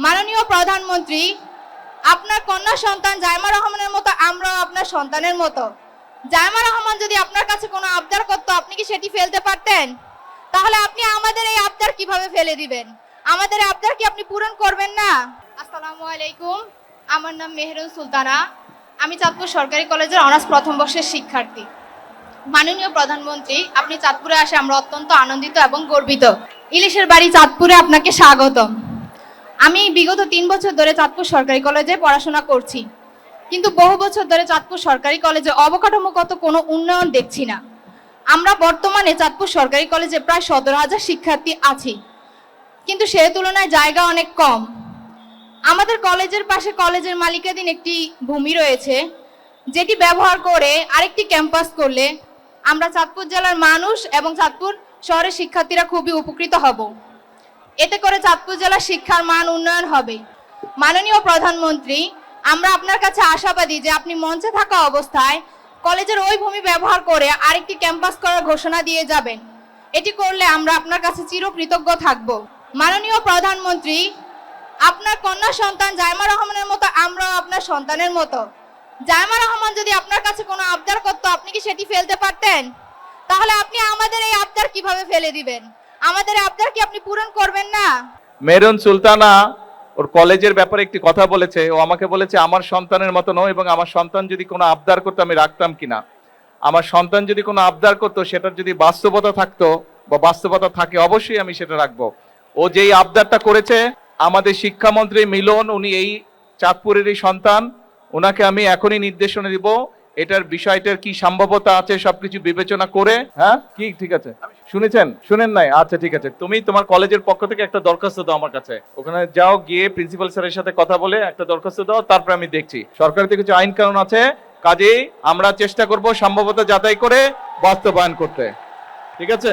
মাননীয় প্রধানমন্ত্রী, আপনার কন্যা সন্তান জাইমা রহমানের মতো আমরাও আপনার সন্তানের মতো। জাইমা রহমান যদি আপনার কাছে কোনো আবদার করতো, আপনি কি সেটি ফেলতে পারতেন? তাহলে আপনি আমাদের এই আবদার কিভাবে ফেলে দিবেন? আমাদের আবদার কি আপনি পূরণ করবেন না? আসসালামু আলাইকুম, আমার নাম মেহেরুন সুলতানা। আমি চাঁদপুর সরকারি কলেজের অনার্স প্রথম বর্ষের শিক্ষার্থী। মাননীয় প্রধানমন্ত্রী, আপনি চাঁদপুরে আসে আমরা অত্যন্ত আনন্দিত এবং গর্বিত। ইলিশের বাড়ি চাঁদপুরে আপনাকে স্বাগতম। আমি বিগত 3 বছর ধরে চাঁদপুর সরকারি কলেজে পড়াশোনা করছি, কিন্তু বহু বছর ধরে চাঁদপুর সরকারি কলেজে অবকাঠামোগত কোনো উন্নয়ন দেখছি না। আমরা বর্তমানে চাঁদপুর সরকারি কলেজে প্রায় 17,000 শিক্ষার্থী আছি, কিন্তু সে তুলনায় জায়গা অনেক কম। আমাদের কলেজের পাশে কলেজের মালিকানাধীন একটি ভূমি রয়েছে, যেটি ব্যবহার করে আরেকটি ক্যাম্পাস করলে আমরা চাঁদপুর জেলার মানুষ এবং চাঁদপুর শহরের শিক্ষার্থীরা খুবই উপকৃত হব। এতে করে চাঁদপুর জেলার শিক্ষার মান উন্নয়ন হবে। মাননীয় প্রধানমন্ত্রী, আমরা আপনার কাছে আশাবাদী যে আপনি মঞ্চে থাকা অবস্থায় কলেজের ওই ভূমি ব্যবহার করে আরেকটি ক্যাম্পাস করার ঘোষণা দিয়ে যাবেন। এটি করলে আমরা আপনার কাছে চিরকৃতজ্ঞ থাকব। মাননীয় প্রধানমন্ত্রী, আপনার কন্যা সন্তান জাইমা রহমানের মতো আমরাও আপনার সন্তানের মতো। জাইমা রহমান যদি আপনার কাছে কোনো আবদার করতো, আপনি কি সেটি ফেলতে পারতেন? তাহলে আপনি আমাদের এই আবদার কিভাবে ফেলে দিবেন? আমাদের আবদার কি আপনি পূরণ করবেন না? মেহেরুন সুলতানা ওর কলেজের ব্যাপারে একটি কথা বলেছে। ও আমাকে বলেছে আমার সন্তানের মতো নয়, এবং আমার সন্তান যদি কোনো আবদার করতো আমি রাখতাম কিনা। আমার সন্তান যদি কোনো আবদার করতো, সেটার যদি বাস্তবতা থাকতো বা বাস্তবতা থাকে, অবশ্যই আমি সেটা রাখবো। ও যেই আবদারটা করেছে, আমাদের শিক্ষামন্ত্রী মিলন, উনি এই চাঁদপুরেরই সন্তান, ওনাকে আমি এখনই নির্দেশনা দিব এটার বিষয়টার কি সম্ভাব্যতা আছে সবকিছু বিবেচনা করে। হ্যাঁ, কি ঠিক আছে, শুনেছেন? শুনেন নাই? আচ্ছা ঠিক আছে, তুমি তোমার কলেজের পক্ষ থেকে একটা দরখাস্ত দাও আমার কাছে। ওখানে যাও, গিয়ে প্রিন্সিপাল স্যারের সাথে কথা বলে একটা দরখাস্ত দাও, তারপর আমি দেখছি। সরকারের থেকে কিছু আইন কানুন আছে, কাজেই আমরা চেষ্টা করব সম্ভাব্যতা যাচাই করে বাস্তবায়ন করতে। ঠিক আছে?